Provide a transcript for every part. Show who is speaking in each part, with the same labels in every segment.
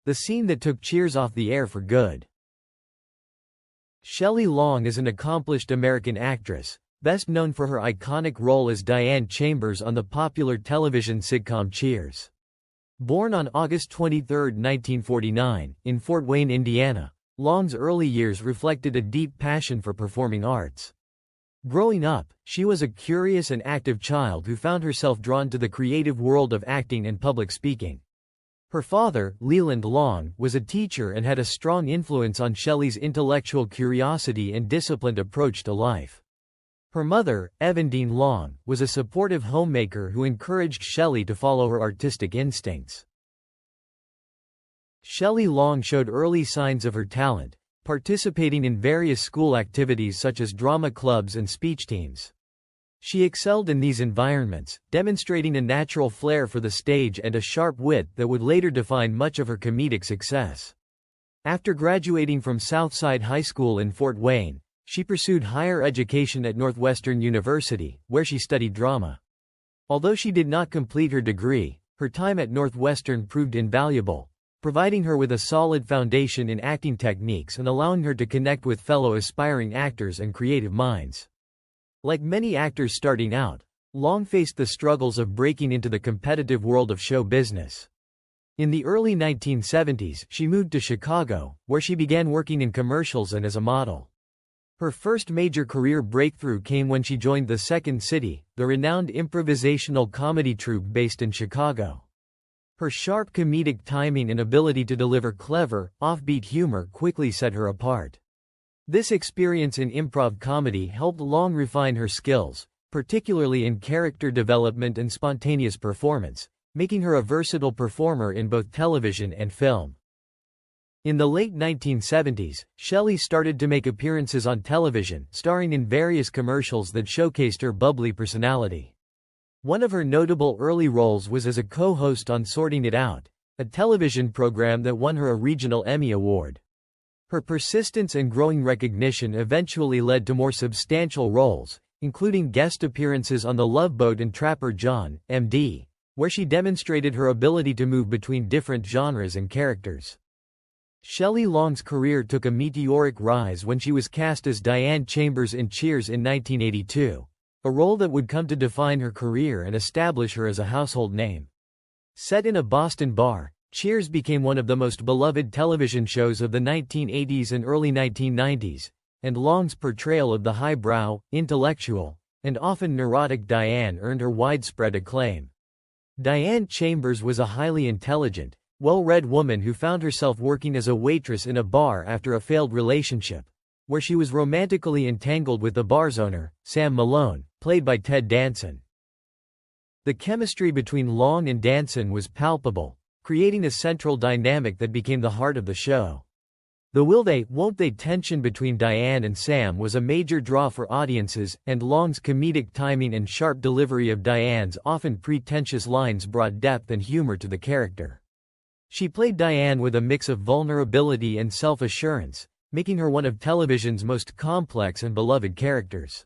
Speaker 1: the scene that took Cheers off the air for good. Shelley Long is an accomplished American actress, best known for her iconic role as Diane Chambers on the popular television sitcom Cheers. Born on August 23, 1949, in Fort Wayne, Indiana, Long's early years reflected a deep passion for performing arts. Growing up, she was a curious and active child who found herself drawn to the creative world of acting and public speaking. Her father, Leland Long, was a teacher and had a strong influence on Shelley's intellectual curiosity and disciplined approach to life. Her mother, Evandene Long, was a supportive homemaker who encouraged Shelley to follow her artistic instincts. Shelley Long showed early signs of her talent, participating in various school activities such as drama clubs and speech teams. She excelled in these environments, demonstrating a natural flair for the stage and a sharp wit that would later define much of her comedic success. After graduating from Southside High School in Fort Wayne, she pursued higher education at Northwestern University, where she studied drama. Although she did not complete her degree, her time at Northwestern proved invaluable, providing her with a solid foundation in acting techniques and allowing her to connect with fellow aspiring actors and creative minds. Like many actors starting out, Long faced the struggles of breaking into the competitive world of show business. In the early 1970s, she moved to Chicago, where she began working in commercials and as a model. Her first major career breakthrough came when she joined the Second City, the renowned improvisational comedy troupe based in Chicago. Her sharp comedic timing and ability to deliver clever, offbeat humor quickly set her apart. This experience in improv comedy helped Long refine her skills, particularly in character development and spontaneous performance, making her a versatile performer in both television and film. In the late 1970s, Shelley started to make appearances on television, starring in various commercials that showcased her bubbly personality. One of her notable early roles was as a co-host on Sorting It Out, a television program that won her a regional Emmy Award. Her persistence and growing recognition eventually led to more substantial roles, including guest appearances on The Love Boat and Trapper John, M.D., where she demonstrated her ability to move between different genres and characters. Shelley Long's career took a meteoric rise when she was cast as Diane Chambers in Cheers in 1982. A role that would come to define her career and establish her as a household name. Set in a Boston bar, Cheers became one of the most beloved television shows of the 1980s and early 1990s, and Long's portrayal of the highbrow, intellectual, and often neurotic Diane earned her widespread acclaim. Diane Chambers was a highly intelligent, well-read woman who found herself working as a waitress in a bar after a failed relationship, where she was romantically entangled with the bar's owner, Sam Malone, played by Ted Danson. The chemistry between Long and Danson was palpable, creating a central dynamic that became the heart of the show. The will they, won't they tension between Diane and Sam was a major draw for audiences, and Long's comedic timing and sharp delivery of Diane's often pretentious lines brought depth and humor to the character. She played Diane with a mix of vulnerability and self-assurance, making her one of television's most complex and beloved characters.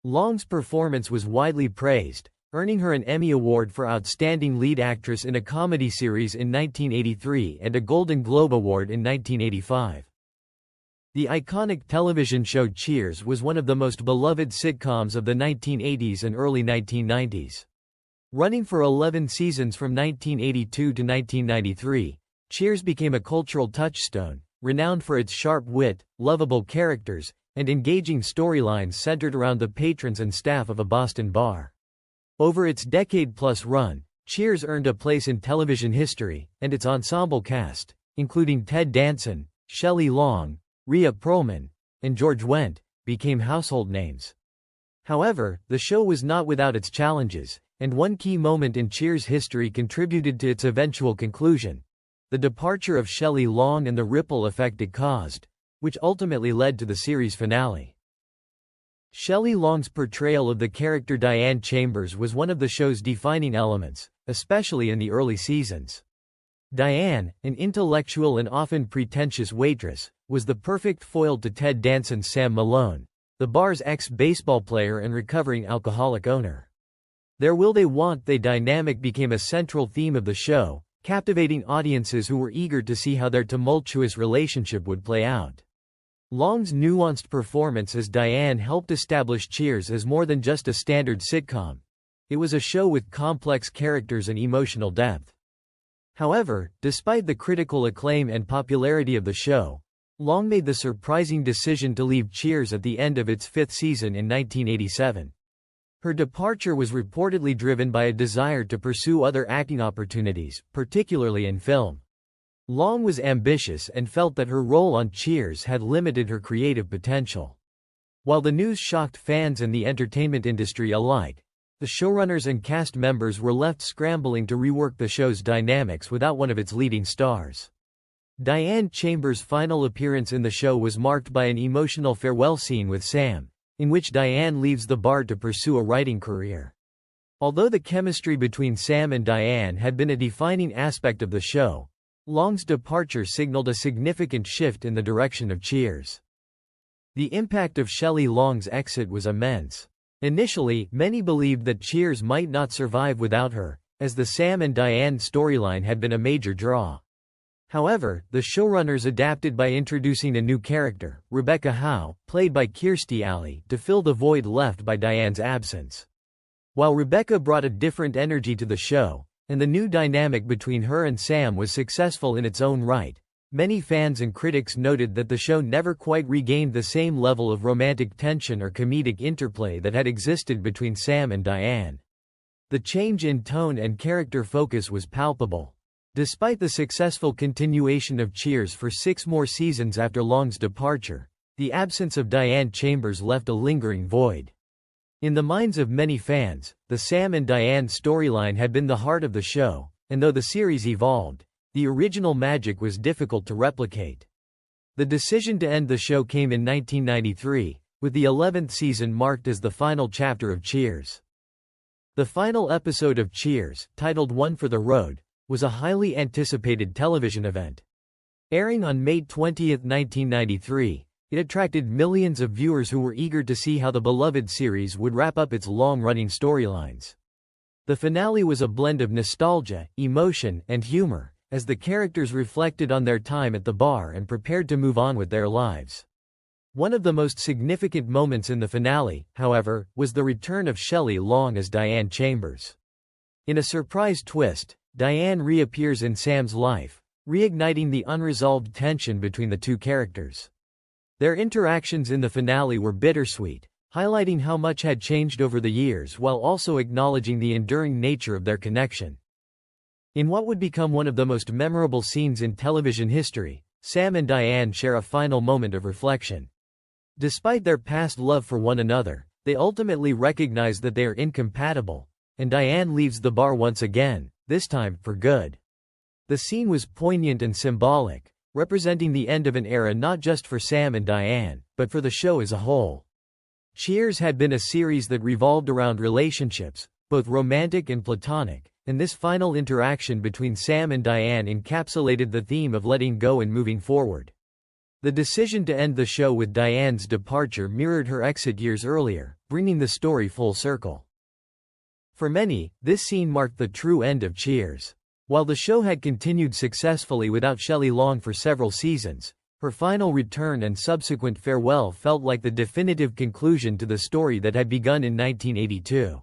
Speaker 1: Long's performance was widely praised, earning her an Emmy Award for Outstanding Lead Actress in a Comedy Series in 1983 and a Golden Globe Award in 1985. The iconic television show Cheers was one of the most beloved sitcoms of the 1980s and early 1990s. Running for 11 seasons from 1982 to 1993, Cheers became a cultural touchstone, renowned for its sharp wit, lovable characters, and engaging storylines centered around the patrons and staff of a Boston bar. Over its decade-plus run, Cheers earned a place in television history, and its ensemble cast, including Ted Danson, Shelley Long, Rhea Perlman, and George Wendt, became household names. However, the show was not without its challenges, and one key moment in Cheers' history contributed to its eventual conclusion: the departure of Shelley Long and the ripple effect it caused, which ultimately led to the series finale. Shelley Long's portrayal of the character Diane Chambers was one of the show's defining elements, especially in the early seasons. Diane, an intellectual and often pretentious waitress, was the perfect foil to Ted Danson's Sam Malone, the bar's ex-baseball player and recovering alcoholic owner. Their will they want they dynamic became a central theme of the show, captivating audiences who were eager to see how their tumultuous relationship would play out. Long's nuanced performance as Diane helped establish Cheers as more than just a standard sitcom. It was a show with complex characters and emotional depth. However, despite the critical acclaim and popularity of the show, Long made the surprising decision to leave Cheers at the end of its fifth season in 1987. Her departure was reportedly driven by a desire to pursue other acting opportunities, particularly in film. Long was ambitious and felt that her role on Cheers had limited her creative potential. While the news shocked fans and the entertainment industry alike, the showrunners and cast members were left scrambling to rework the show's dynamics without one of its leading stars. Diane Chambers' final appearance in the show was marked by an emotional farewell scene with Sam, in which Diane leaves the bar to pursue a writing career. Although the chemistry between Sam and Diane had been a defining aspect of the show, Long's departure signaled a significant shift in the direction of Cheers. The impact of Shelley Long's exit was immense. Initially, many believed that Cheers might not survive without her, as the Sam and Diane storyline had been a major draw. However, the showrunners adapted by introducing a new character, Rebecca Howe, played by Kirstie Alley, to fill the void left by Diane's absence. While Rebecca brought a different energy to the show, and the new dynamic between her and Sam was successful in its own right, many fans and critics noted that the show never quite regained the same level of romantic tension or comedic interplay that had existed between Sam and Diane. The change in tone and character focus was palpable. Despite the successful continuation of Cheers for 6 more seasons after Long's departure, the absence of Diane Chambers left a lingering void. In the minds of many fans, the Sam and Diane storyline had been the heart of the show, and though the series evolved, the original magic was difficult to replicate. The decision to end the show came in 1993, with the 11th season marked as the final chapter of Cheers. The final episode of Cheers, titled One for the Road, was a highly anticipated television event. Airing on May 20, 1993, it attracted millions of viewers who were eager to see how the beloved series would wrap up its long-running storylines. The finale was a blend of nostalgia, emotion, and humor, as the characters reflected on their time at the bar and prepared to move on with their lives. One of the most significant moments in the finale, however, was the return of Shelley Long as Diane Chambers. In a surprise twist, Diane reappears in Sam's life, reigniting the unresolved tension between the two characters. Their interactions in the finale were bittersweet, highlighting how much had changed over the years while also acknowledging the enduring nature of their connection. In what would become one of the most memorable scenes in television history, Sam and Diane share a final moment of reflection. Despite their past love for one another, they ultimately recognize that they are incompatible, and Diane leaves the bar once again, this time for good. The scene was poignant and symbolic, representing the end of an era not just for Sam and Diane, but for the show as a whole. Cheers had been a series that revolved around relationships, both romantic and platonic, and this final interaction between Sam and Diane encapsulated the theme of letting go and moving forward. The decision to end the show with Diane's departure mirrored her exit years earlier, bringing the story full circle. For many, this scene marked the true end of Cheers. While the show had continued successfully without Shelley Long for several seasons, her final return and subsequent farewell felt like the definitive conclusion to the story that had begun in 1982.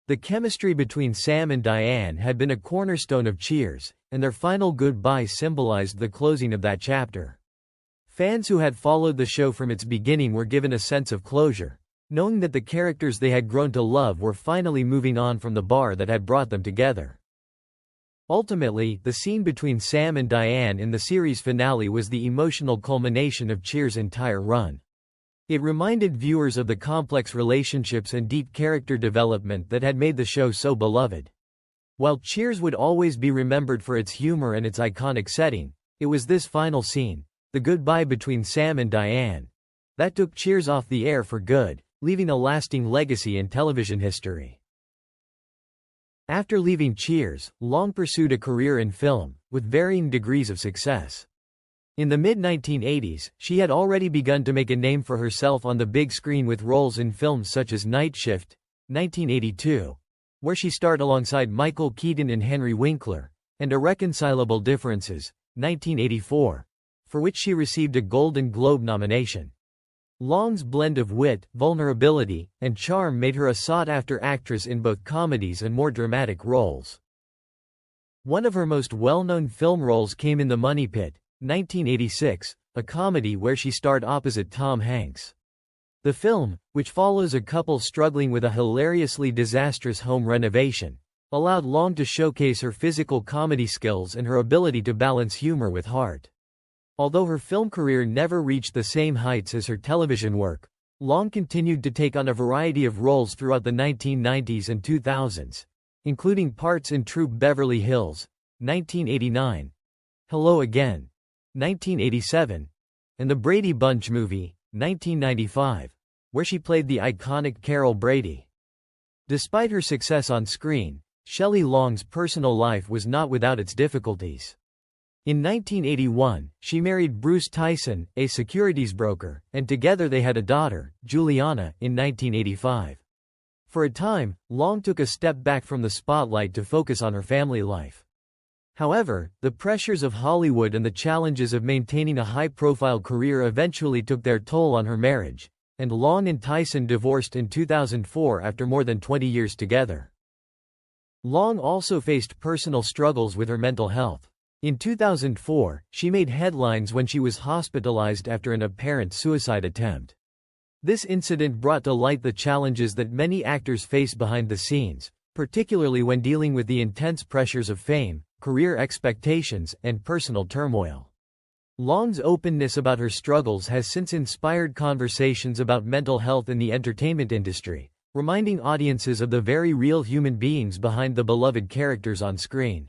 Speaker 1: The chemistry between Sam and Diane had been a cornerstone of Cheers, and their final goodbye symbolized the closing of that chapter. Fans who had followed the show from its beginning were given a sense of closure, knowing that the characters they had grown to love were finally moving on from the bar that had brought them together. Ultimately, the scene between Sam and Diane in the series finale was the emotional culmination of Cheers' entire run. It reminded viewers of the complex relationships and deep character development that had made the show so beloved. While Cheers would always be remembered for its humor and its iconic setting, it was this final scene, the goodbye between Sam and Diane, that took Cheers off the air for good, leaving a lasting legacy in television history. After leaving Cheers, Long pursued a career in film, with varying degrees of success. In the mid-1980s, she had already begun to make a name for herself on the big screen with roles in films such as Night Shift, 1982, where she starred alongside Michael Keaton and Henry Winkler, and Irreconcilable Differences, 1984, for which she received a Golden Globe nomination. Long's blend of wit, vulnerability, and charm made her a sought-after actress in both comedies and more dramatic roles. One of her most well-known film roles came in The Money Pit, 1986, a comedy where she starred opposite Tom Hanks. The film, which follows a couple struggling with a hilariously disastrous home renovation, allowed Long to showcase her physical comedy skills and her ability to balance humor with heart. Although her film career never reached the same heights as her television work, Long continued to take on a variety of roles throughout the 1990s and 2000s, including parts in Troop Beverly Hills, 1989, Hello Again, 1987, and The Brady Bunch Movie, 1995, where she played the iconic Carol Brady. Despite her success on screen, Shelley Long's personal life was not without its difficulties. In 1981, she married Bruce Tyson, a securities broker, and together they had a daughter, Juliana, in 1985. For a time, Long took a step back from the spotlight to focus on her family life. However, the pressures of Hollywood and the challenges of maintaining a high-profile career eventually took their toll on her marriage, and Long and Tyson divorced in 2004 after more than 20 years together. Long also faced personal struggles with her mental health. In 2004, she made headlines when she was hospitalized after an apparent suicide attempt. This incident brought to light the challenges that many actors face behind the scenes, particularly when dealing with the intense pressures of fame, career expectations, and personal turmoil. Long's openness about her struggles has since inspired conversations about mental health in the entertainment industry, reminding audiences of the very real human beings behind the beloved characters on screen.